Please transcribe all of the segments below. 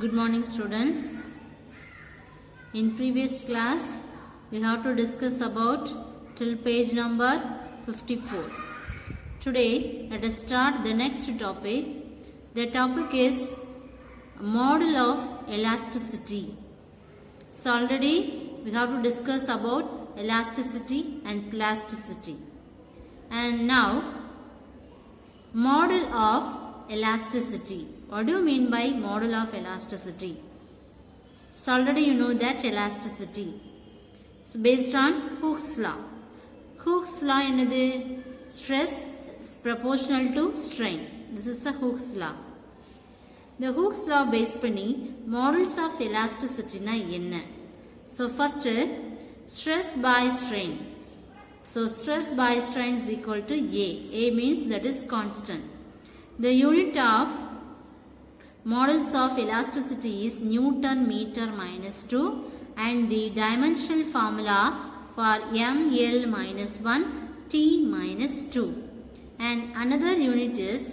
Good morning, students. In previous class, we have to discuss about till page number 54. Today, let us start the next topic. The topic is model of elasticity. So already we have to discuss about elasticity and plasticity. And now, model of elasticity. What do you mean by model of elasticity? So already you know that elasticity. So based on Hooke's law. Hooke's law is stress is proportional to strain. This is the Hooke's law. The Hooke's law based பண்ணி models of elasticity na என்ன? So first stress by strain. So stress by strain is equal to A. A means that is constant. The unit of models of elasticity is Newton meter minus 2 and the dimensional formula for ml minus 1 t minus 2 and another unit is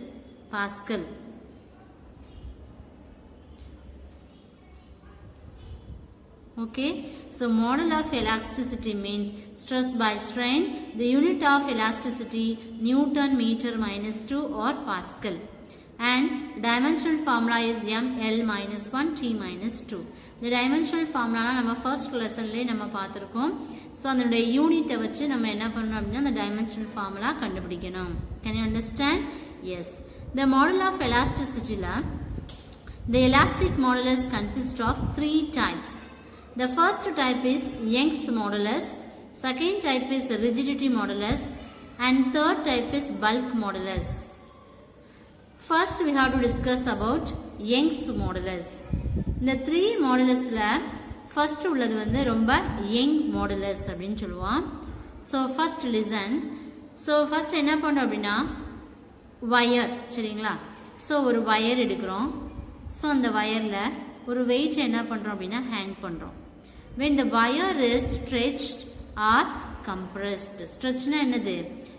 Pascal. Okay, so model of elasticity means stress by strain. The unit of elasticity Newton meter minus 2 or Pascal. And dimensional formula is ml minus 1 t minus 2. The dimensional formula நம்ம first lessonலே நம்ம பார்த்திருக்கோம். So அதனுடைய யூனிட்டை வச்சு நம்ம என்ன பண்ணணும் அப்படின்னா அந்த dimensional formula கண்டுபிடிக்கணும். Can you understand? Yes. The model of elasticity the elastic modulus consists of three types. The first type is Young's modulus, second type is rigidity modulus, and third type is bulk modulus. First we have to discuss about Young's modulus. The three modulus first உள்ளது வந்து ரொம்ப Young modulus அப்படினு சொல்லுவோம். So first listen. So first என்ன பண்றோம் அப்படினா wire சரிங்களா? So ஒரு wire எடுக்கிறோம். So அந்த wireல ஒரு weight என்ன பண்றோம் அப்படினா hang பண்றோம். When the wire is stretched or compressed. Stretchனா என்னது?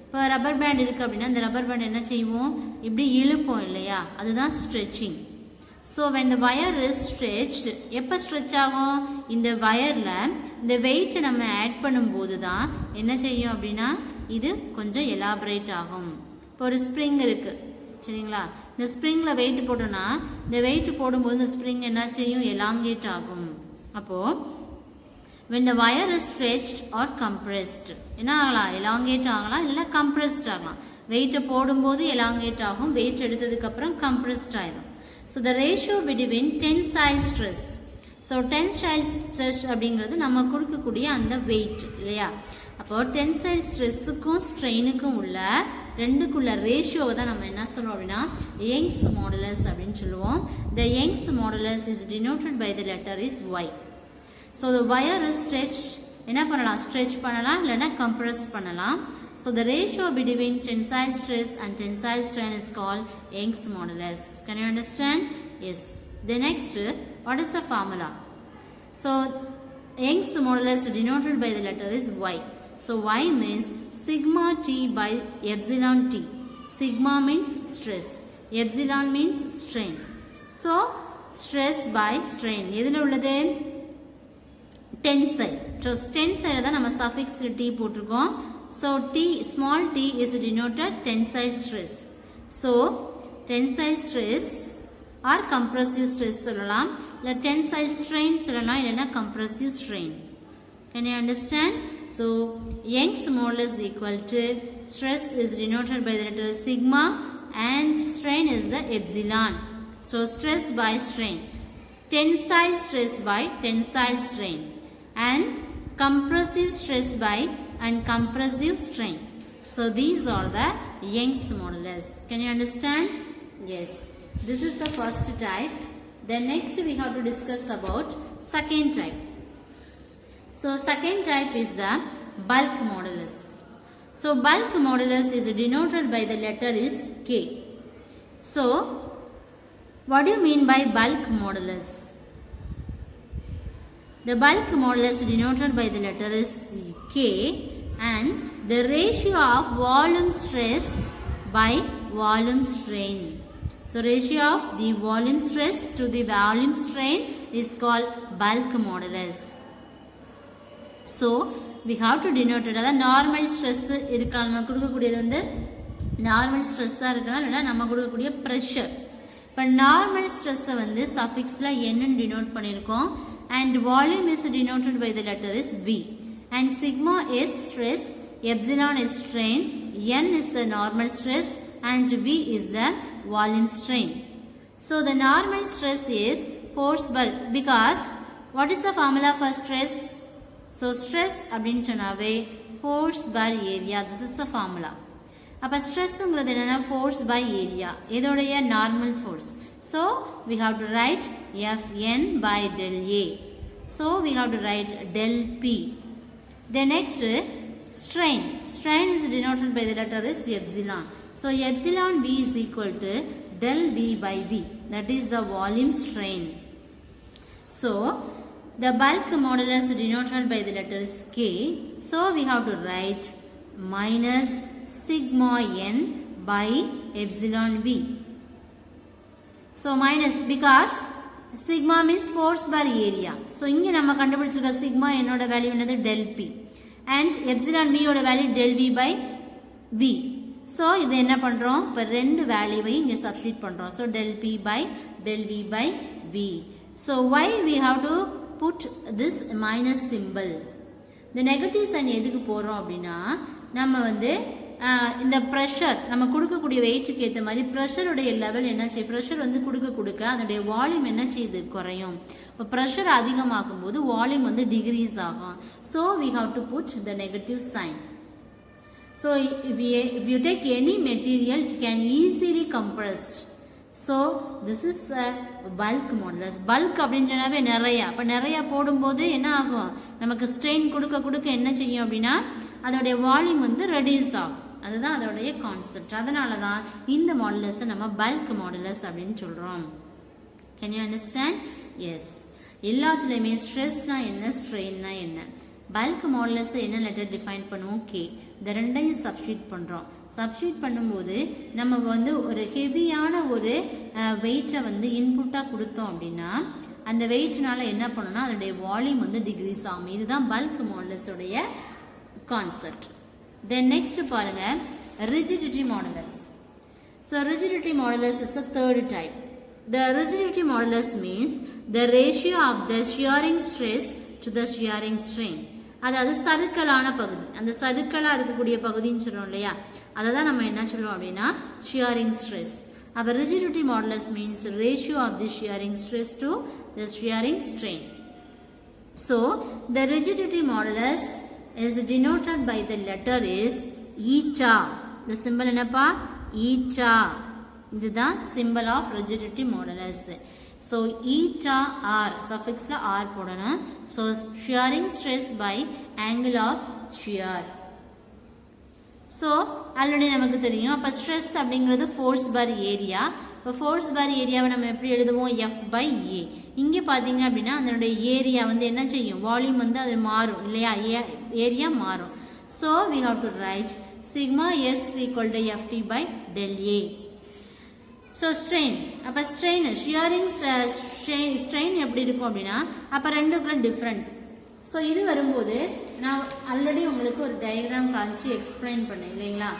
இப்போ ரப்பர் பேண்ட் இருக்கு அப்படின்னா இந்த ரப்பர் பேண்ட் என்ன செய்வோம் இப்படி இழுப்போம் இல்லையா அதுதான் stretching. So when the wire is stretched எப்போ ஸ்ட்ரெச் ஆகும் இந்த வயரில் இந்த வெயிட்டை நம்ம ஆட் பண்ணும்போது தான் என்ன செய்யும் அப்படின்னா இது கொஞ்சம் எலாபரேட் ஆகும். இப்போ ஒரு ஸ்ப்ரிங் இருக்கு சரிங்களா இந்த ஸ்ப்ரிங்கில் வெயிட் போட்டோம்னா இந்த வெயிட் போடும்போது இந்த ஸ்ப்ரிங் என்ன செய்யும் எலாங்கேட் ஆகும். அப்போது when the wire is stretched or compressed என்ன ஆகலாம் elongate ஆகலாம் இல்ல compressed ஆகலாம். weight போடும்போது elongate ஆகும் weight எடுத்ததுக்கு அப்புறம் compressed ஆயிடும். So the ratio between tensile stress. So tensile stress அப்படிங்கிறது நம்ம கொடுக்கக்கூடிய அந்த weight இல்லையா அப்போ tensile stressக்கும் strainக்கும் உள்ள ரெண்டுக்குள்ள ரேஷியோவை தான் நம்ம என்ன சொல்றோம் அப்படின்னா Young's modulus அப்படின்னு சொல்லுவோம். The Young's modulus is denoted by the letter is Y. So the wire is stretched என்ன பண்ணலாம் stretch பண்ணலாம் இல்லனா compress பண்ணலாம். So the ratio between tensile stress and tensile strain is called Young's modulus. Can you understand? Yes. The next what is the formula? So Young's modulus denoted by the letter is Y. So Y means sigma t by epsilon t. Sigma means stress. Epsilon means strain. So stress by strain எதுல உள்ளது tensile. So tensile தான் நம்ம suffix t போட்டுருக்கோம். So t small t is denoted tensile stress. So tensile stress or compressive stress சொல்லலாம் இல்ல tensile strain சொல்லலாம் இல்லனா compressive strain. Can you understand? So Young's modulus is equal to stress is denoted by the letter sigma and strain is the epsilon. So stress by strain. Tensile stress by tensile strain. And compressive stress by and compressive strain. So these are the Young's modulus. Can you understand? Yes. This is the first type. Then next we have to discuss about second type. So second type is the bulk modulus. So bulk modulus is denoted by the letter is K. So what do you mean by bulk modulus? The bulk modulus denoted by the letter is K and the ratio of volume stress by volume strain. So ratio of the volume stress to the volume strain is called bulk modulus. So we have to denote it as normal stress இருக்கலாம். நம்ம கொடுக்கக்கூடியது வந்து normal ஸ்ட்ரெஸ்ஸாக இருக்கலாம், இல்லைனா நம்ம கொடுக்கக்கூடிய pressure. இப்போ நார்மல் ஸ்ட்ரெஸ்ஸை வந்து சஃபிக்ஸில் என்னன்னு டினோட் பண்ணியிருக்கோம். And volume is denoted by the letter is V. And sigma is stress, epsilon is strain, N is the normal stress and V is the volume strain. So the normal stress is force bulk, because what is the formula for stress? So stress அப்படின்னு சொன்னாவே force by area, this is the formula. அப்ப ஸ்ட்ரெஸ்ங்கிறது என்னன்னா force by area, இதோடைய normal force. So we have to write Fn by del A. So we have to write del P. The next strain. Strain is denoted by the letter is epsilon. So epsilon V is equal to del V by V. That is the volume strain. So the bulk modulus denoted by the letter is K. So we have to write minus sigma n by epsilon V. So minus, because sigma means force by area. So இங்க நம்ம கண்டுபிடிச்சிருக்க sigma n ஓட value என்னது del P. And epsilon V ஓட value del V by V. So இது என்ன பண்றோம், இப்ப ரெண்டு வேல்யூவை இங்க சப்ஸ்டிட்யூட் பண்றோம். So del P by del V by V. So why we have to put this minus symbol? The negative sign எதுக்கு போறோம் அப்படின்னா, நம்ம வந்து இந்த ப்ரெஷர் நம்ம கொடுக்கக்கூடிய வெயிட்டுக்கு ஏற்ற மாதிரி ப்ரெஷருடைய லெவல் என்ன செய்யும், ப்ரெஷர் வந்து கொடுக்க அதனுடைய வால்யூம் என்ன செய்யுது, குறையும். இப்போ ப்ரெஷர் அதிகமாகும் போது வால்யூம் வந்து டிகிரீஸ் ஆகும். So we have to put the negative sign. So if you take any material, it can easily compressed. So this is a bulk modulus. Bulk அப்படின்னு சொன்னாவே நிறைய, அப்போ நிறைய போடும்போது என்ன ஆகும், நமக்கு ஸ்ட்ரெயின் கொடுக்க என்ன செய்யும் அப்படின்னா அதோடைய வால்யூம் வந்து ரெடியூஸ் ஆகும். அதுதான் அதோடைய கான்செப்ட். அதனால தான் இந்த மாடுலஸை நம்ம பல்க் மாடுலஸ் அப்படின்னு சொல்றோம். Can you understand? எஸ். எல்லாத்துலேயுமே ஸ்ட்ரெஸ்னா என்ன, ஸ்ட்ரெயின்னா என்ன, பல்க் மாடுலஸ் என்ன லெட்டர் டிஃபைன் பண்ணுவோம், கே. இந்த ரெண்டையும் சப்ஸ்டியூட் பண்றோம். சப்ஸ்டியூட் பண்ணும்போது நம்ம வந்து ஒரு ஹெவியான ஒரு வெயிட்டை வந்து இன்புட்டா கொடுத்தோம் அப்படின்னா அந்த வெயிட்னால என்ன பண்ணணும்னா அதோடைய வால்யூம் வந்து டிகிரீஸ் ஆகும். இதுதான் பல்க் மாடுலஸோடைய கான்செப்ட். Then next பாருங்க rigidity modulus. So rigidity modulus is the third type. The rigidity modulus means the ratio of the shearing stress to the shearing strain. அதாவது சறுக்கலான பகுதி, அந்த சறுக்கலா இருக்கக்கூடிய பகுதின்னு சொல்றோம் இல்லையா, அதை தான் நம்ம என்ன சொல்லுவோம் அப்படின்னா shearing stress. அப்ப rigidity modulus means ratio of the shearing stress to the shearing strain. So the rigidity modulus is denoted by the letter is eta. The symbol என்னப்பா, eta. இதுதான் symbol of rigidity modulus. So eta r, suffixல r போடணும். So shearing stress by angle of shear. So already நமக்கு தெரியும். அப்ப stress அப்படிங்கிறது force per area. இப்போ force per ஏரியாவை நம்ம எப்படி எழுதுவோம், F by A. இங்கே பார்த்தீங்க அப்படின்னா அதனுடைய ஏரியா வந்து என்ன செய்யும், வால்யூம் வந்து அது மாறும் இல்லையா, ஏரியா மாறும். So we have to write sigma s equal to FT by del A. So strain, அப்போ ஸ்ட்ரெயின் ஷியரிங் ஸ்ட்ரெயின் எப்படி இருக்கும் அப்படின்னா அப்போ ரெண்டுக்குள்ள டிஃப்ரென்ஸ். ஸோ இது வரும்போது நான் ஆல்ரெடி உங்களுக்கு ஒரு டயக்ராம் காமிச்சு எக்ஸ்பிளைன் பண்ணேன் இல்லைங்களா.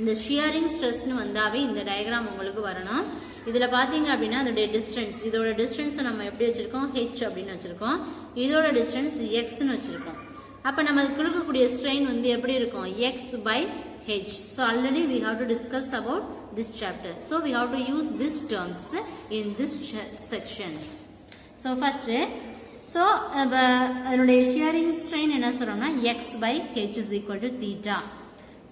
இந்த ஷியரிங் ஸ்ட்ரெஸ்னு வந்தாவே இந்த டயக்ராம் உங்களுக்கு வரணும். இதில் பார்த்தீங்க அப்படின்னா அதோடைய டிஸ்டன்ஸ், இதோட டிஸ்டன்ஸை நம்ம எப்படி வச்சுருக்கோம், ஹெச் அப்படின்னு வச்சுருக்கோம். இதோட டிஸ்டன்ஸ் எக்ஸ்ன்னு வச்சுருக்கோம். அப்போ நம்ம கொடுக்கக்கூடிய ஸ்ட்ரெயின் வந்து எப்படி இருக்கும், x by h. So already we have to discuss about this chapter. So we have to use this terms in this section. So first, so அதனுடைய ஷியரிங் ஸ்ட்ரெயின் என்ன சொல்கிறோம்னா x by h is equal to theta.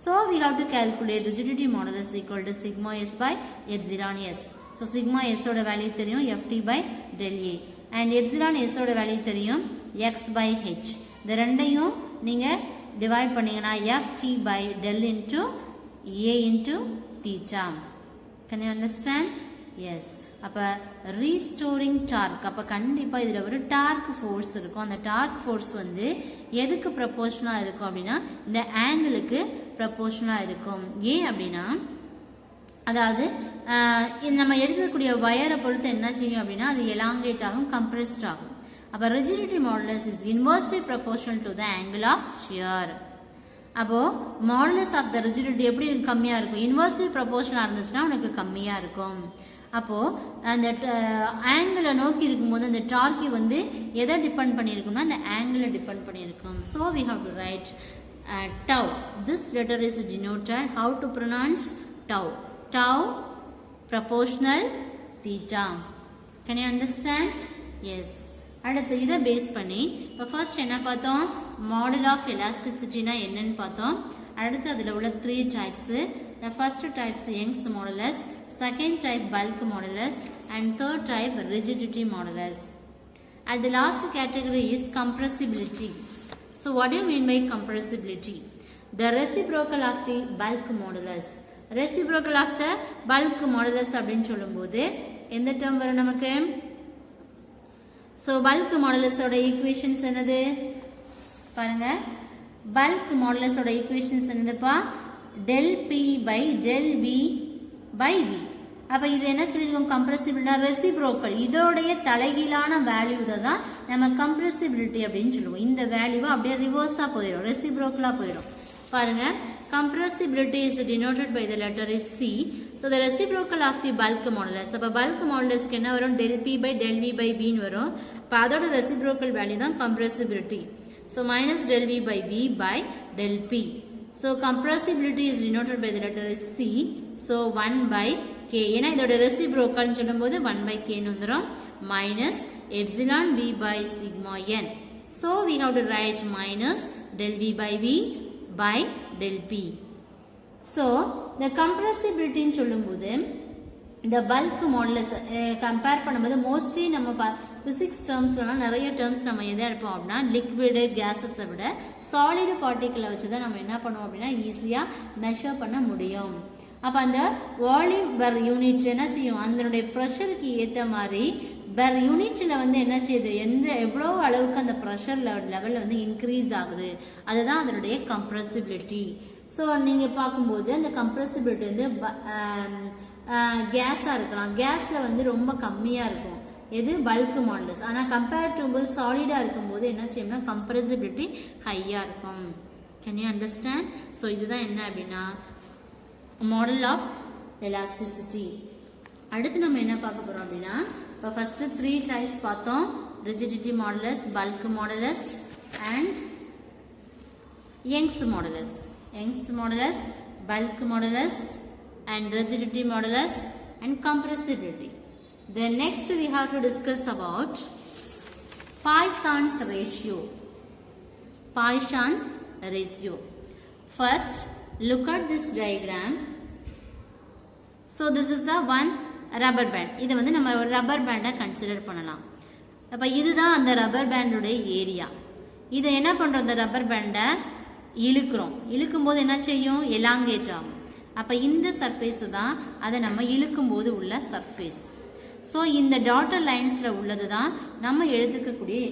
So we have to calculate rigidity modulus equal to sigma s by epsilon s. So sigma s ஓட value தெரியும் ft by del a and epsilon s ஓட value தெரியும் x by h. இந்த ரெண்டையும் நீங்க divide பண்ணீங்கன்னா ft by del into a into theta. Can you understand? Yes. அப்ப restoring dark, அப்ப கண்டிப்பா இதுல ஒரு டார்க் ஃபோர்ஸ் இருக்கும். அந்த டார்க் ஃபோர்ஸ் வந்து எதுக்கு ப்ரொபோர்ஷனலா இருக்கும் அப்படின்னா இந்த ஆங்கிளுக்கு ப்ரொபோர்ஷனலா இருக்கும். ஏன் அப்படின்னா அதாவது நம்ம எடுக்கக்கூடிய வயரை பொறுத்து என்ன செய்யும் அப்படின்னா அது எலாங்கேட் ஆகும், கம்ப்ரெஸ்ட் ஆகும். அப்போ rigidity modulus is inversely proportional to the angle of shear. அப்போ மாடுலஸ் ஆஃப் த ரிஜிடிட்டி எப்படி கம்மியாக இருக்கும்? இன்வெர்ஸ்லி ப்ரொபோர்ஷனலாக இருந்துச்சுன்னா உனக்கு கம்மியாக இருக்கும். அப்போ அந்த ஆங்கிளை நோக்கி இருக்கும்போது அந்த டார்க்கி வந்து எதை டிபெண்ட் பண்ணியிருக்கும்னா அந்த ஆங்கிளை டிபெண்ட் பண்ணியிருக்கும். So we have to write tau. This letter is denoted. How to pronounce tau? Tau proportional theta. Can you understand? Yes. அடுத்து இதை பேஸ் பண்ணி இப்போ ஃபர்ஸ்ட் என்ன பார்த்தோம்? மாடல் ஆஃப் எலாஸ்டிசிட்டினா என்னன்னு பார்த்தோம். அடுத்து அதில் உள்ள 3 types. The first type is Young's modulus, second type bulk modulus, and third type rigidity modulus. And the last category is compressibility. So what do you mean by compressibility? The reciprocal of the bulk modulus. Reciprocal of the bulk modulus அப்படின்னு சொல்லும்போது எந்த term வரும் நமக்கு? So bulk modulus ஓட equations என்னது? பாருங்க, bulk modulus ஓட equations என்னதுப்பா? del P by del V by V. அப்ப இது என்ன சொல்லிருக்கோம்? Compressibility reciprocal. இதோடைய தலைகீழான வேல்யூ தான் நம்ம கம்ப்ரெசிபிலிட்டி அப்படின்னு சொல்லுவோம். இந்த வேல்யூவை அப்படியே ரிவர்ஸா போயிடும், ரெசிப்ரோக்கலா போயிடும். பாருங்க, compressibility is denoted by the letter is C. So the reciprocal of the bulk modulus. அப்ப bulk modulusக்கு என்ன வரும்? del P by del V by V ன்னு வரும். அப்ப அதோட reciprocal value தான் compressibility. So minus del V by V by del P. So compressibility is denoted by the letter is C. So 1 by K. ஏன்னா இதோட reciprocal சொல்லும்போது 1 by K ன்னு வந்துரும். Minus epsilon V by sigma N. So we have to write minus del V by V by del P. So the compressibility ன்னு சொல்லும்போது இந்த bulk modulus compare பண்ணும்போது mostly நம்ம பிசிக்ஸ் டேர்ம்ஸ்லாம் நிறைய டேர்ம்ஸ் நம்ம எதை எடுப்போம் அப்படின்னா லிக்விடு கேஸஸை விட சாலிடு பார்ட்டிகிளை வச்சு தான் நம்ம என்ன பண்ணுவோம் அப்படின்னா ஈஸியாக மெஷர் பண்ண முடியும். அப்போ அந்த வால்யூம் பெர் யூனிட் என்ன செய்யும்? அதனுடைய ப்ரெஷருக்கு ஏற்ற மாதிரி பெர் யூனிட்ல வந்து என்ன செய்யுது? எவ்வளோ அளவுக்கு அந்த ப்ரெஷர் லெவலில் வந்து இன்க்ரீஸ் ஆகுது, அதுதான் அதனுடைய கம்ப்ரெசிபிலிட்டி. ஸோ நீங்கள் பார்க்கும்போது அந்த கம்ப்ரெசிபிலிட்டி வந்து கேஸாக இருக்கலாம். கேஸில் வந்து ரொம்ப கம்மியாக இருக்கும். எது? Bulk modulus. ஆனால் கம்பேர் டு போது சாலிடாக இருக்கும்போது என்ன செய்யணும்னா கம்ப்ரெசிபிலிட்டி ஹையாக இருக்கும். Can you understand? ஸோ இதுதான் என்ன அப்படின்னா மாடல் ஆஃப் எலாஸ்டிசிட்டி. அடுத்து நம்ம என்ன பார்க்க போகிறோம் அப்படின்னா இப்போ ஃபர்ஸ்ட் 3 டைப்ஸ் பார்த்தோம். Rigidity modulus, bulk modulus and Young's modulus. Young's modulus, bulk modulus and rigidity modulus and compressibility. Then next we have to discuss about Poisson's ratio. Poisson's ratio. First, look at this diagram. So this is the one rubber band. இதை வந்து நம்ம ஒரு rubber பேண்டை consider பண்ணலாம். அப்போ இதுதான் அந்த rubber பேண்டோட area. இதை என்ன பண்ணுறோம்? அந்த ரப்பர் பேண்டை இழுக்கிறோம். இழுக்கும் போது என்ன செய்யும்? எலாங்கேட் ஆகும். அப்போ இந்த சர்ஃபேஸ் தான் அதை நம்ம இழுக்கும் போது உள்ள சர்ஃபேஸ். ஸோ இந்த டாட்டர் லைன்ஸில் உள்ளது தான் நம்ம எடுத்துக்கக்கூடிய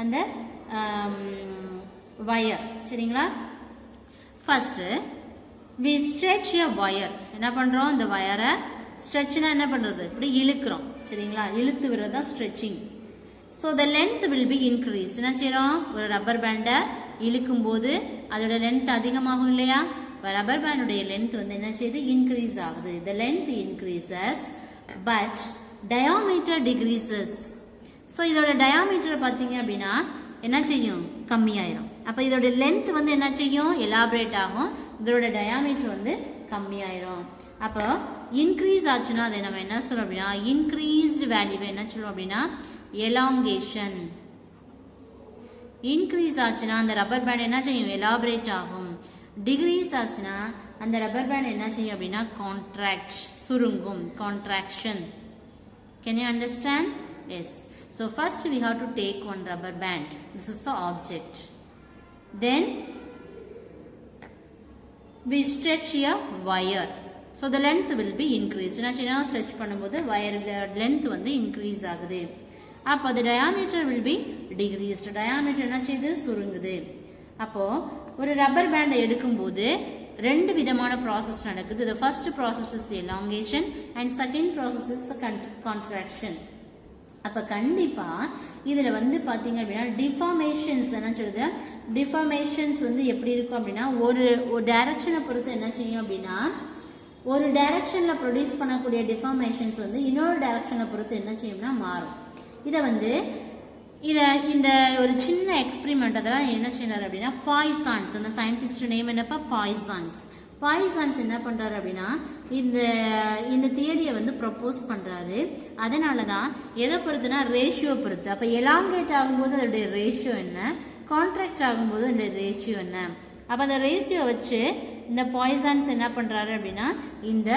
அந்த வயர். சரிங்களா? First we stretch a wire. என்ன பண்ணுறோம்? இந்த வயரை ஸ்ட்ரெச்னா என்ன பண்ணுறது? இப்படி இழுக்கிறோம். சரிங்களா? இழுத்து விடுறது தான் stretching. So the length will be increase. என்ன செய்கிறோம்? ஒரு ரப்பர் பேண்டை இழுக்கும் போது அதோட லென்த் அதிகமாகும் இல்லையா? இப்போ ரப்பர் பேண்டுடைய லென்த் வந்து என்ன செய்யுது? இன்க்ரீஸ் ஆகுது. the length increases but diameter decreases. So இதோட டயாமீட்டர் பார்த்தீங்க அப்படின்னா என்ன செய்யும்? கம்மியாயிரும். அப்போ இதோட லென்த் வந்து என்ன செய்யும்? எலாபரேட் ஆகும். இதோட டயாமீட்டர் வந்து கம்மியாயிரும். அப்போ இன்க்ரீஸ் ஆச்சுன்னா அதை நம்ம என்ன சொல்றோம் அப்படின்னா இன்க்ரீஸ்டு வேல்யூவை என்ன சொல்லுவோம் அப்படின்னா எலாங்கேஷன். இன்க்ரீஸ் ஆச்சுன்னா அந்த ரப்பர் பேண்ட் என்ன செய்யும்? எலாபரேட் ஆகும். டிகிரீஸ் ஆச்சுன்னா அந்த ரப்பர் பேண்ட் என்ன செய்யும் அப்படின்னா கான்ட்ராக்ட், சுருங்கும், contraction. Can you understand? Yes. So first we have to take one rubber band. This is the object. Then we stretch a wire. So the length will be increased. என்ன stretch பண்ணும்போது wire length வந்து increase ஆகுது. அப்போ the diameter will be decreased. Diameter என்ன செய்யுது? சுருங்குது. அப்போ ஒரு rubber பேண்டை எடுக்கும்போது ரெண்டு விதமான ப்ராசஸ் நடக்குது. The first process is elongation and second process is the contraction. அப்ப கண்டிப்பா இதுல பாத்தீங்க அப்படின்னா டிஃபார்மேஷன்ஸ் என்ன சொல்லுது, டிஃபார்மேஷன்ஸ் எப்படி இருக்கும் அப்படின்னா ஒரு டைரக்ஷனை பொறுத்து என்ன செய்யும் அப்படின்னா ஒரு டைரக்ஷன்ல ப்ரொடியூஸ் பண்ணக்கூடிய டிஃபார்மேஷன்ஸ் இன்னொரு டைரக்ஷனை பொறுத்து என்ன செய்யும்னா மாறும். இந்த ஒரு சின்ன எக்ஸ்பெரிமெண்ட் அதெல்லாம் என்ன செய்யறாரு அப்படின்னா பாய்சான்ஸ், அந்த சயின்டிஸ்ட் நேம் என்னப்பா பாய்சான்ஸ் என்ன பண்றாரு அப்படின்னா இந்த தியரியை ப்ரொபோஸ் பண்றாரு. அதனாலதான் எதை பொறுத்துனா ரேஷியோ பொறுத்து. அப்ப எலாங்கேட் ஆகும்போது அதோடைய ரேஷியோ என்ன, கான்ட்ராக்ட் ஆகும்போது அதோடைய ரேஷியோ என்ன. அப்ப அந்த ரேஷியோ வச்சு இந்த பாய்சான்ஸ் என்ன பண்றாரு அப்படின்னா இந்த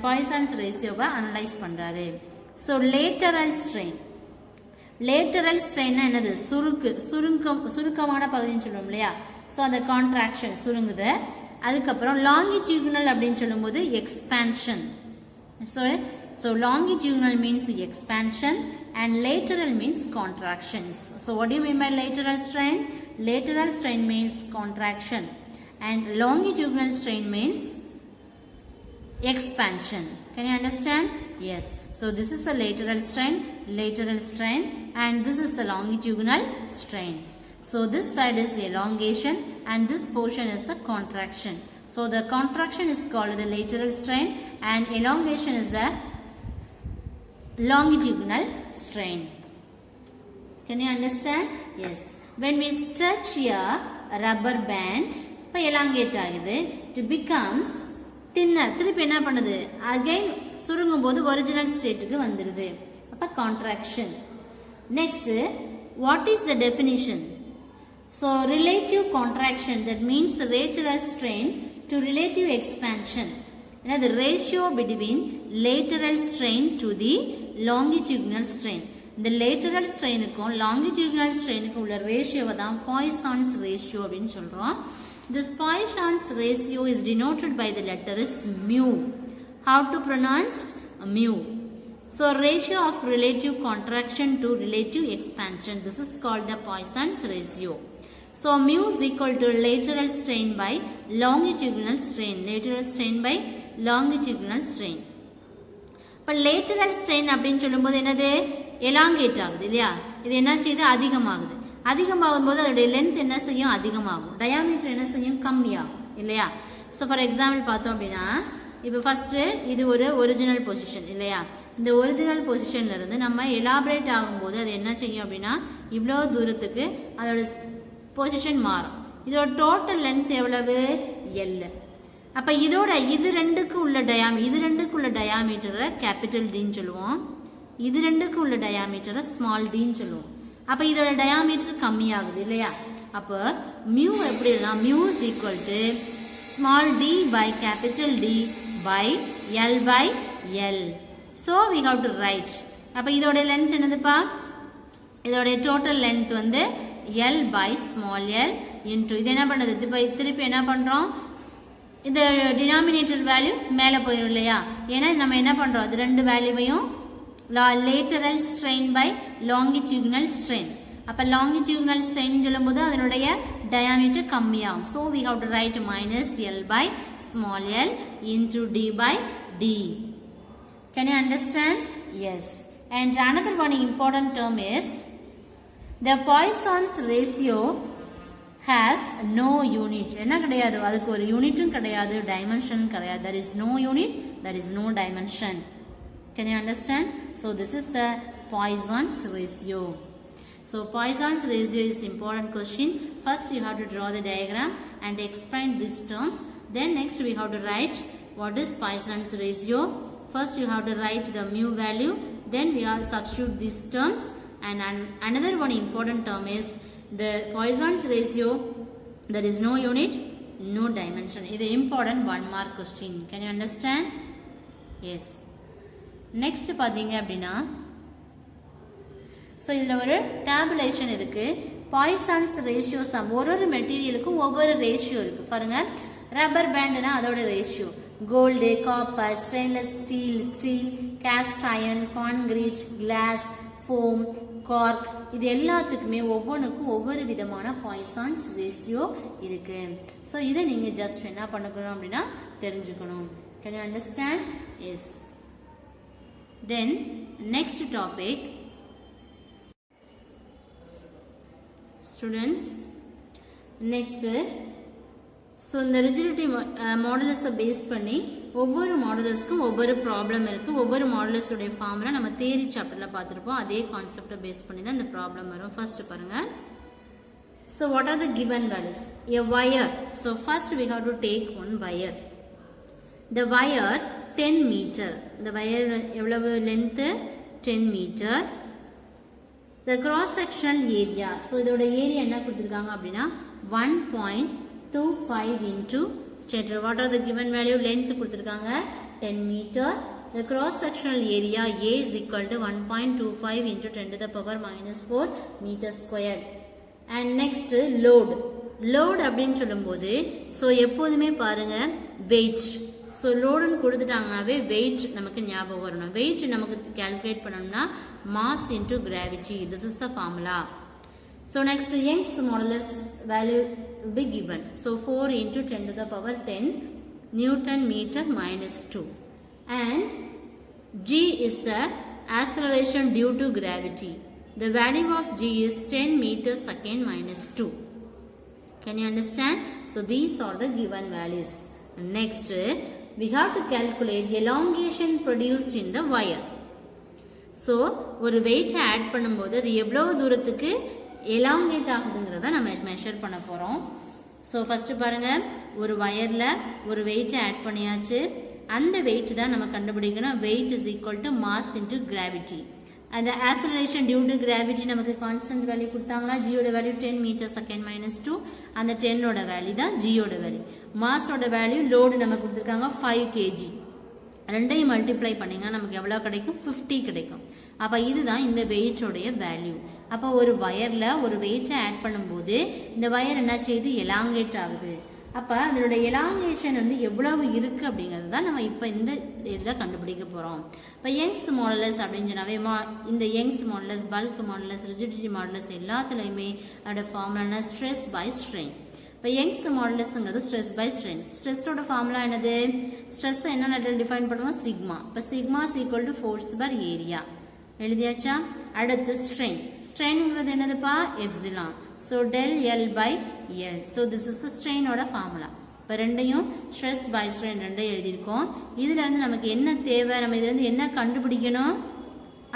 பாய்சான்ஸ் ரேஷியோவை அனலைஸ் பண்றாரு. ஸோ லேட்டரல் ஸ்ட்ரெயின் என்னது, சுருக்கமான பகுதின்னு சொல்லுவோம் இல்லையா. ஸோ அந்த கான்ட்ராக்ஷன் சுருங்குது. அதுக்கப்புறம் லாங்கிடியூடினல் அப்படின்னு சொல்லும்போது expansion. So longitudinal means expansion and lateral means contractions. So what do you mean by lateral strain? Lateral strain means contraction and longitudinal strain means expansion. Can you understand? Yes. So this is the lateral strain and this is the longitudinal strain. So this side is the elongation and this portion is the contraction. So the contraction is called the lateral strain and elongation is the longitudinal strain. Can you understand? Yes. When we stretch here a rubber band, இப்ப elongate ஆகுது, it becomes thinner. திருப்பி என்ன பண்ணுது, again சுருங்கும் போது original ஸ்டேட்டுக்கு வந்துருது. அப்ப contraction. Next, what is the definition? So relative contraction, that means lateral strain to relative expansion. The ratio between lateral strain to the longitudinal strain. The lateral strain க்கும் longitudinal strain க்கும் உள்ள ரேஷியோவை தான் Poisson's ratio அப்படின்னு சொல்றோம். This Poisson's ratio is denoted by the letter is mu. How to pronounce? Mu. So ratio of relative contraction to relative expansion. This is called the Poisson's ratio. So mu is equal to lateral strain by longitudinal strain. Lateral strain by longitudinal strain. இப்போ lateral strain அப்படின்னு சொல்லும்போது என்னது, elongate ஆகுது இல்லையா. இது என்ன செய்யுது, அதிகமாகும் போது அதோடைய லென்த் என்ன செய்யும், அதிகமாகும். டயாமீட்டர் என்ன செய்யும், கம்மியாகும் இல்லையா. ஸோ ஃபார் எக்ஸாம்பிள் பார்த்தோம் அப்படின்னா இப்போ ஃபர்ஸ்ட் இது ஒரு ஒரிஜினல் பொசிஷன் இல்லையா. இந்த ஒரிஜினல் பொசிஷன்ல இருந்து நம்ம எலாபரேட் ஆகும்போது அது என்ன செய்யும் அப்படின்னா இவ்வளோ தூரத்துக்கு அதோட பொசிஷன் மாறும். இதோட டோட்டல் லென்த் எவ்வளவு, எல். அப்ப இது ரெண்டுக்கு உள்ள டயாமீட்டரை கேபிட்டல் டின்னு சொல்லுவோம், இது ரெண்டுக்கு உள்ள டயாமீட்டரை ஸ்மால் டின்னு சொல்லுவோம். அப்ப இதோட டயாமீட்டர் கம்மியாகுது இல்லையா. அப்ப மியூ எப்படி எழுதலாம், mu is equal to small T by capital T by L by L. So we have to write. அப்ப இதோட லென்த் என்னதுப்பா, இதோட total length L by small L into இது என்ன பண்ணுது, திருப்பி என்ன பண்றோம், இந்த டினாமினேட்டர் வேல்யூ மேலே போயிடும் இல்லையா. ஏன்னா நம்ம என்ன பண்றோம், அது ரெண்டு வேல்யூவையும் lateral strain by longitudinal strain. அப்ப லாங்கிடியூடினல் ஸ்ட்ரெயின் சொல்லும்போது அதனுடைய டயாமீட்டர் கம்மியாகும். So we have to write minus L by small L into D by D. Can you understand? Yes. And another one important term is the Poisson's ratio has no unit. என்ன கிடையாது, அதுக்கு ஒரு யூனிட்டும் கிடையாது, dimension கிடையாது. There is no unit, there is no dimension. Can you understand? So this is the Poisson's ratio. So Poisson's ratio is important question. First you have to draw the diagram and explain these terms. Then next we have to write what is Poisson's ratio. First you have to write the mu value. Then we have to substitute these terms. And another one important term is the Poisson's ratio. There is no unit, no dimension. This is important 1 mark question. Can you understand? Yes. Next பாத்தீங்க அப்படின்னா so இதில் ஒரு tabulation இருக்கு. Poisson's ratio some, ஒரு மெட்டீரியலுக்கும் ஒவ்வொரு ratio இருக்கு பாருங்க. Rubber பேண்டுனா அதோட ratio, gold, copper, stainless steel, cast iron, concrete, glass, foam, cork, இது எல்லாத்துக்குமே ஒவ்வொன்றுக்கும் ஒவ்வொரு விதமான பாய்சான்ஸ் ரேஷியோ இருக்கு. ஸோ இதை நீங்க ஜஸ்ட் என்ன பண்ணணும் அப்படின்னா தெரிஞ்சுக்கணும். Can you understand? Yes. Then next topic, students, next so இந்த ரிஜிடிட்டி மாடுலஸை பேஸ் பண்ணி ஒவ்வொரு மாடுலஸ்க்கும் ஒவ்வொரு ப்ராப்ளம் இருக்கு. ஒவ்வொரு மாடுலஸோடைய ஃபார்முலா நம்ம தியரி சாப்டர்ல பார்த்துருப்போம். அதே கான்செப்டை பேஸ் பண்ணி தான் இந்த ப்ராப்ளம் வரும். ஃபர்ஸ்ட் பாருங்க. So what are the given values? A wire. So first we have to take one wire. The wire 10 meter. The wire எவ்வளவு length? 10 meter. The cross sectional area. So இதோட area என்ன கொடுத்திருக்காங்க அப்படின்னா 1.25 into 10. What are the given value? Length கொடுத்திருக்காங்க 10 meter. The cross sectional area A is equal to 1.25 into 10 to the power minus 4 meter squared. And next load. Load அப்படின்னு சொல்லும்போது so எப்போதுமே பாருங்க weight. So லோடுன்னு கொடுத்துட்டாங்கனாவே wait நமக்கு ஞாபகம் வரணும். Wait நமக்கு calculate பண்ணணும்னா mass into gravity. This is the formula. So next Young's modulus value will be given. So 4 into 10 to the power 10 Newton meter minus 2. And G is the acceleration due to gravity. The value of G is 10 meters second minus 2. Can you understand? So these are the given values. Next, we have to calculate elongation produced in the wire. So ஒரு weight add பண்ணும்போது அது எவ்வளவு தூரத்துக்கு elongate ஆகுதுங்கிறத நம்ம measure பண்ண போறோம். So first பாருங்க, ஒரு வயர்ல ஒரு வெயிட் ஆட் பண்ணியாச்சு. அந்த வெயிட் தான் நம்ம கண்டுபிடிக்கணும். Weight is equal to mass into gravity. அந்த ஆக்சலரேஷன் டியூ டு கிராவிட்டி நமக்கு கான்ஸ்டன்ட் வேல்யூ கொடுத்தாங்கன்னா ஜியோட வேல்யூ 10 மீட்டர் செகண்ட் மைனஸ் 2. அந்த 10ஓட வேல்யூ தான் ஜியோட வேல்யூ. மாஸோட வேல்யூ லோடு நமக்கு கொடுத்துருக்காங்க 5 kg. ரெண்டையும் மல்டிப்ளை பண்ணீங்கன்னா நமக்கு எவ்வளோ கிடைக்கும்? 50 கிடைக்கும். அப்போ இதுதான் இந்த வெயிட்டோடைய வேல்யூ. அப்போ ஒரு வயர்ல ஒரு வெயிட்டை ஆட் பண்ணும்போது இந்த வயர் என்ன செய்யுது? எலாங்கேட் ஆகுது. அப்போ அதனுடைய எலாங்கேஷன் வந்து எவ்வளவு இருக்கு அப்படிங்கிறது தான் நம்ம இப்போ இந்த இதில் கண்டுபிடிக்க போகிறோம். இப்போ யங்ஸ் மாடுலஸ் அப்படின்னு சொன்னாவே இந்த Young's modulus, bulk modulus, rigidity modulus எல்லாத்துலேயுமே அதோட ஃபார்முலா ஸ்ட்ரெஸ் பை ஸ்ட்ரெயின். இப்போ யங்ஸ் மாடுலஸ்ங்கிறது ஸ்ட்ரெஸ் பை ஸ்ட்ரெயின். ஸ்ட்ரெஸ்ஸோட ஃபார்முலா என்னது? ஸ்ட்ரெஸ் என்ன லெட்டர் டிஃபைன் பண்ணுவோம்? சிக்மா. இப்போ sigma is equal to force per area. எழுதியாச்சா? அடுத்து ஸ்ட்ரெயின். ஸ்ட்ரெயின்ங்கிறது என்னதுப்பா? Epsilon. So del L by L. So this is ஸ்ட்ரெயினோட ஃபார்முலா. இப்போ ரெண்டையும் ஸ்ட்ரெஸ் பை ஸ்ட்ரெயின் ரெண்டையும் எழுதியிருக்கோம். இதுல இருந்து நமக்கு என்ன தேவை? நம்ம இதுல இருந்து என்ன கண்டுபிடிக்கணும்?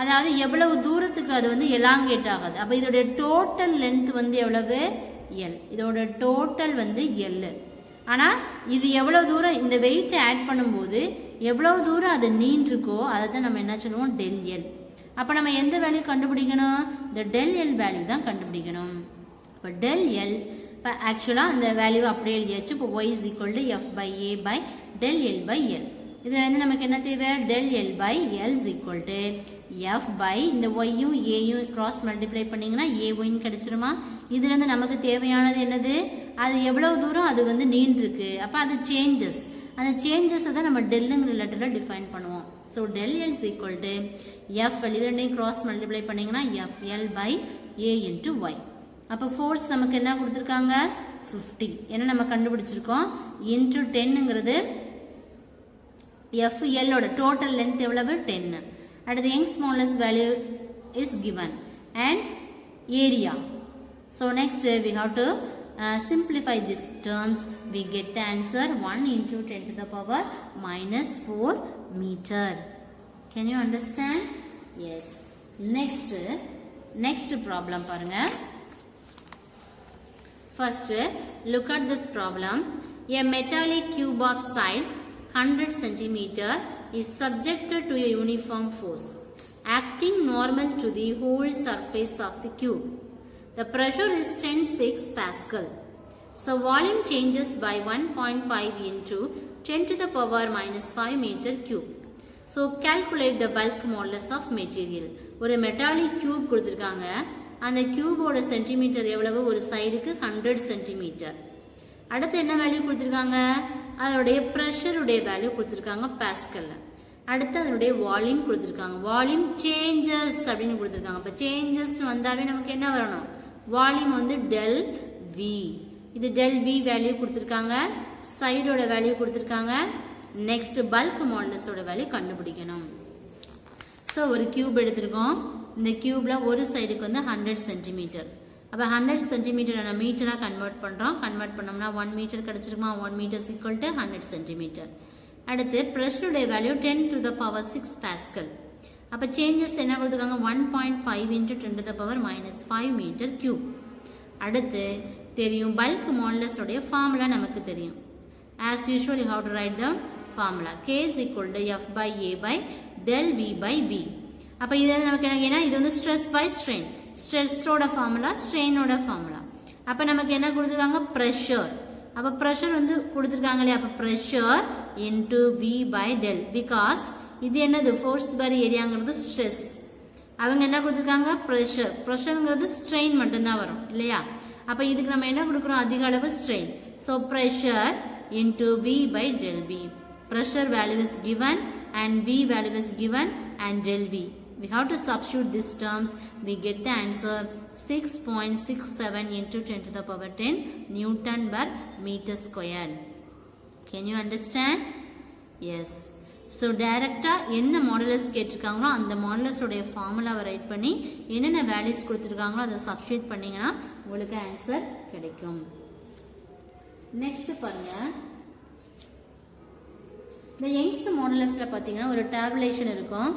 அதாவது எவ்வளவு தூரத்துக்கு அது வந்து எலாங்கேட் ஆகாது. அப்போ இதோட டோட்டல் லென்த் வந்து எவ்வளவு? எல். இதோட டோட்டல் வந்து எல். ஆனால் இது எவ்வளவு தூரம் இந்த வெயிட்டை ஆட் பண்ணும்போது எவ்வளவு தூரம் அது நீண்டிருக்கோ அதை தான் நம்ம என்ன சொல்லுவோம்? Del L. அப்போ நம்ம எந்த வேல்யூ கண்டுபிடிக்கணும்? இந்த டெல் எல் வேல்யூ தான் கண்டுபிடிக்கணும். இப்போ டெல் எல், இப்போ ஆக்சுவலாக அந்த வேல்யூ அப்படியே எழுதியாச்சு. இப்போ Y is equal to F by A by del L by L. இதில் வந்து நமக்கு என்ன தேவை? Del L by L is equal to F by இந்த ஒய்யும் ஏயும் கிராஸ் மல்டிப்ளை பண்ணிங்கன்னா ஏ ஒய்ன்னு கிடைச்சிருமா? இதுலேருந்து நமக்கு தேவையானது என்னது? அது எவ்வளவு தூரம் அது வந்து நீண்டிருக்கு. அப்போ அது சேஞ்சஸ். அந்த சேஞ்சஸை தான் நம்ம டெல்லுங்கிற லெட்டரில் டிஃபைன் பண்ணுவோம். So del L is equal to F L. இது ரெண்டையும் கிராஸ் மல்டிப்ளை பண்ணிங்கன்னா F L by A into Y. அப்போ ஃபோர்ஸ் நமக்கு என்ன கொடுத்துருக்காங்க? 50. ஏன்னா நம்ம கண்டுபிடிச்சிருக்கோம். இன்ட்டு 10ங்கிறது எஃப் எல்லோட டோட்டல் லென்த் எவ்வளவு? 10. அடுத்து Young's modulus value is given and area. So next we have to simplify these terms. We get the answer 1 into 10 to the power minus 4 meter. Can you understand? Yes. Next problem பாருங்க. First, look at this problem. A metallic cube of side 100 cm is subjected to a uniform force acting normal to the whole surface of the cube. The pressure is 10.6 Pascal. So volume changes by 1.5 into 10 to the power minus 5 meter cube. So calculate the bulk modulus of material. ஒரு metallic cube கொடுத்திருக்காங்க. அந்த கியூபோட centimetre எவ்வளவு? ஒரு சைடுக்கு 100 centimetre. அடுத்து என்ன value கொடுத்திருக்காங்க? அதோடைய பிரஷருடைய வேல்யூ கொடுத்திருக்காங்க பாஸ்கல்ல. அடுத்து அதனுடைய வால்யூம் கொடுத்துருக்காங்க. வால்யூம் சேஞ்சஸ் அப்படின்னு கொடுத்துருக்காங்க. இப்போ சேஞ்சஸ் வந்தாவே நமக்கு என்ன வரணும்? வால்யூம் வந்து டெல் வி. இது டெல் வி வேல்யூ கொடுத்துருக்காங்க. சைடோட வேல்யூ கொடுத்துருக்காங்க. நெக்ஸ்ட் பல்க் மாடுலஸோட வேல்யூ கண்டுபிடிக்கணும். ஸோ ஒரு கியூப் எடுத்திருக்கோம். இந்த கியூப்ல ஒரு சைடுக்கு வந்து 100 சென்டிமீட்டர். அப்போ 100 சென்டிமீட்டர் நம்ம மீட்டராக கன்வெர்ட் பண்ணுறோம். கன்வெர்ட் பண்ணோம்னா 1 மீட்டர் கிடைச்சிருக்குமா? 1 மீட்டர் ஈக்குவல் டு 100 சென்டிமீட்டர். அடுத்து ப்ரெஷருடைய value 10 to the power 6 pascal. அப்போ சேஞ்சஸ் என்ன கொடுத்துருக்காங்க? 1.5 into 10 to the power -5 metre cube. அடுத்து தெரியும் பல்க் மாடுலஸோடைய ஃபார்முலா நமக்கு தெரியும். As usual you have to write down formula. K is equal to F by A by del V by V. அப்போ இது நமக்கு என்ன? இது வந்து ஸ்ட்ரெஸ் பை ஸ்ட்ரெயின். ஸ்ட்ரெஸ்ஸோட ஃபார்முலா, ஸ்ட்ரெயினோட ஃபார்முலா. அப்போ நமக்கு என்ன கொடுத்துருக்காங்க? ப்ரெஷர். அப்போ ப்ரெஷர் வந்து கொடுத்துருக்காங்க இல்லையா? அப்போ pressure into V by del. Because இது என்னது? ஃபோர்ஸ் பர் ஏரியாங்கிறது ஸ்ட்ரெஸ். அவங்க என்ன கொடுத்துருக்காங்க? ப்ரெஷர். ப்ரெஷருங்கிறது ஸ்ட்ரெயின் மட்டும்தான் வரும் இல்லையா? அப்போ இதுக்கு நம்ம என்ன கொடுக்குறோம்? அதிக அளவு strain. So pressure into V by del V. Pressure value is given and V value is given and del V. We have to substitute these terms. We get the answer 6.67 into 10 to the power 10 Newton per meter square. Can you understand? Yes. So directa என்ன modulus கேட்டிருக்காங்களோ அந்த மாடுலஸோடைய ஃபார்முலாவை right பண்ணி என்னென்ன values கொடுத்துருக்காங்களோ அதை substitute பண்ணீங்கன்னா உங்களுக்கு answer கிடைக்கும். நெக்ஸ்ட் பாருங்க, இந்த யங்ஸ் மாடுலஸ்ல பாத்தீங்கன்னா ஒரு டேபுலேஷன் இருக்கும்.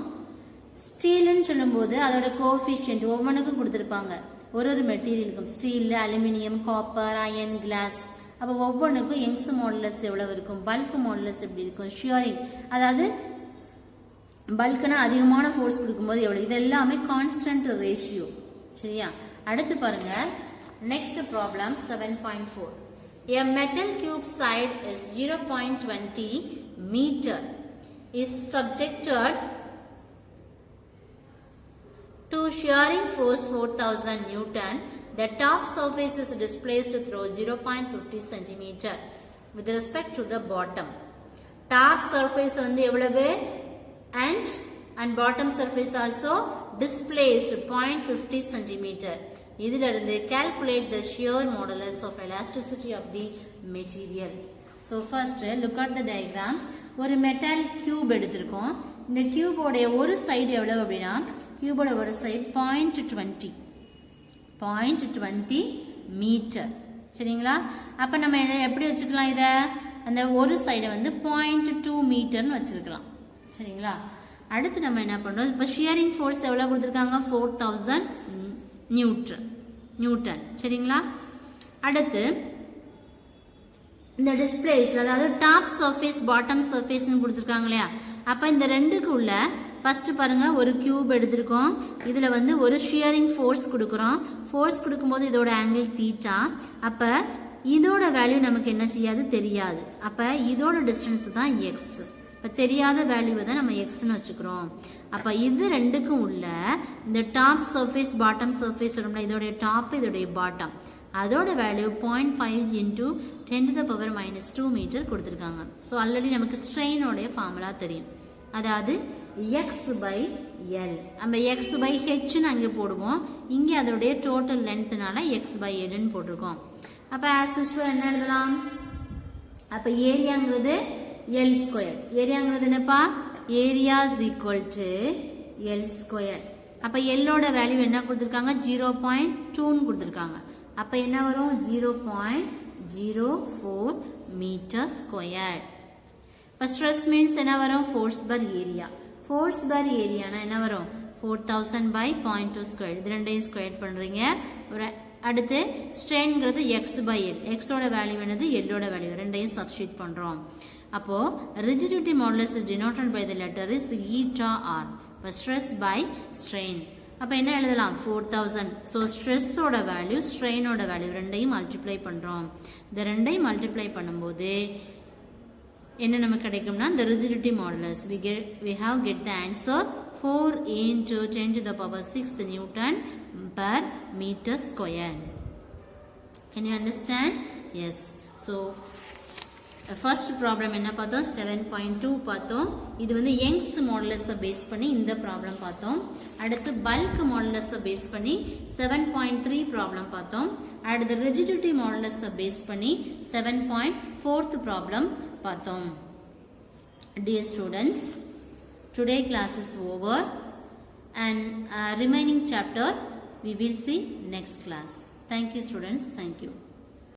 ஸ்டீல்னு சொல்லும்போது அதோட கோஎஃபிஷியன்ட் ஒவ்வொன்றுக்கும் கொடுத்துருப்பாங்க. ஒரு மெட்டீரியலுக்கும் steel, aluminium, copper, iron, glass. அப்போ ஒவ்வொன்றுக்கும் யங்ஸ் மாடுலஸ் எவ்வளவு இருக்கும்? பல்க் மாடுலஸ் எப்படி இருக்கும்? ஷியரிங், அதாவது பல்க்னா அதிகமான ஃபோர்ஸ் கொடுக்கும்போது எவ்வளவு? இது எல்லாமே கான்ஸ்டன்ட் ரேஷியோ. சரியா? அடுத்து பாருங்க, next problem 7.4. A metal cube side is 0.20 meter is subjected to shearing force 4000 Newton. The top surface is displaced through 0.50 centimeter with respect to the bottom. Top surface வந்து எவ்வளவு? And bottom surface also displaced 0.50 centimeter. இதிலிருந்து calculate the shear modulus of elasticity of the material. So first look at the diagram. ஒரு metal cube எடுத்திருக்கோம். இந்த கியூபோட ஒரு side எவ்வளவு அப்படின்னா, கியூபோட ஒரு சைடு 0.20 மீட்டர். சரிங்களா? அப்ப நம்ம எப்படி வச்சுக்கலாம்? இத அந்த ஒரு சைடை வந்து 0.2 மீட்டர்னு வச்சிருக்கலாம். சரிங்களா? அடுத்து நம்ம என்ன பண்றோம்? இப்ப ஷியரிங் ஃபோர்ஸ் எவ்வளவு கொடுத்திருக்காங்க? 4000 நியூட்டன். சரிங்களா? அடுத்து இந்த டிஸ்பிளேஸ், அதாவது டாப் சர்ஃபேஸ், பாட்டம் சர்ஃபேஸ்னு கொடுத்துருக்காங்க இல்லையா? அப்ப இந்த ரெண்டுக்கு உள்ள ஃபர்ஸ்ட் பாருங்க, ஒரு கியூப் எடுத்திருக்கோம். இதுல வந்து ஒரு ஷியரிங் ஃபோர்ஸ் கொடுக்குறோம். ஃபோர்ஸ் கொடுக்கும்போது இதோட ஆங்கிள் தீட்டா. அப்ப இதோட வேல்யூ நமக்கு என்ன செய்யாது? தெரியாது. அப்ப இதோட டிஸ்டன்ஸ் தான் எக்ஸ். இப்ப தெரியாத வேல்யூவை தான் நம்ம எக்ஸ்ன்னு வச்சுக்கிறோம். அப்ப இது ரெண்டுக்கும் உள்ள இந்த டாப் சர்ஃபேஸ், பாட்டம் சர்ஃபேஸ் சொல்றோம்ல, இதோடைய டாப், இதோடைய பாட்டம், அதோட value 0.5 into 10 to the power -2 metre கொடுத்துருக்காங்க. ஸோ ஆல்ரெடி நமக்கு ஸ்ட்ரெயினோடைய ஃபார்முலா தெரியும். அதாவது x by L. நம்ம x by hன்னு அங்கே போடுவோம். இங்கே அதோடைய டோட்டல் லென்த்னால x by Lன்னு போட்டிருக்கோம். அப்ப as usual என்ன எழுதலாம்? அப்ப ஏரியாங்கிறது L ஸ்கொயர். ஏரியாங்கிறது என்னப்பா? Area is equal to L square. அப்ப Lோட வேல்யூ என்ன கொடுத்துருக்காங்க? 0.2ன்னு கொடுத்துருக்காங்க. அப்ப என்ன வரும்? 0.04 மீட்டர் ஸ்கொயர். இப்ப ஸ்ட்ரெஸ் மீன்ஸ் என்ன வரும்? Force per area. Force per ஏரியானா என்ன வரும்? 4000 by 0.2 ஸ்கொயர். இது ரெண்டையும் ஸ்கொயர் பண்றீங்க. ஒரு அடுத்து ஸ்ட்ரெயின்ங்கிறது x by L. x ஓட வேல்யூ என்னது? L ஓட வேல்யூ. ரெண்டையும் சப்ஸ்டிட்யூட் பண்றோம். அப்போ rigidity modulus is denoted by the letter is eta r. இப்போ ஸ்ட்ரெஸ் பை ஸ்ட்ரெயின். அப்ப என்ன எழுதலாம்? 4000. ஸோ ஸ்ட்ரெஸ்ஸோட வேல்யூ, ஸ்ட்ரெயினோட வேல்யூ ரெண்டையும் மல்டிப்ளை பண்றோம். இந்த ரெண்டையும் மல்டிப்ளை பண்ணும்போது என்ன நமக்கு கிடைக்கும்னா, the rigidity modulus we have get the answer 4 into 10 to the power 6 Newton per meter square. Can you understand? Yes. So first problem என்ன பார்த்தோம் 7.2 பார்த்தோம். இது வந்து யங்ஸ் மாடுலஸை பேஸ் பண்ணி இந்த ப்ராப்ளம் பார்த்தோம். அடுத்து பல்க் மாடுலஸை பேஸ் பண்ணி 7.3 ப்ராப்ளம் பார்த்தோம். அடுத்து ரிஜிடிட்டி மாடுலஸை பேஸ் பண்ணி 7.4 ப்ராப்ளம் பார்த்தோம். Dear students, today class is over and remaining chapter we will see next class. Thank you students. Thank you.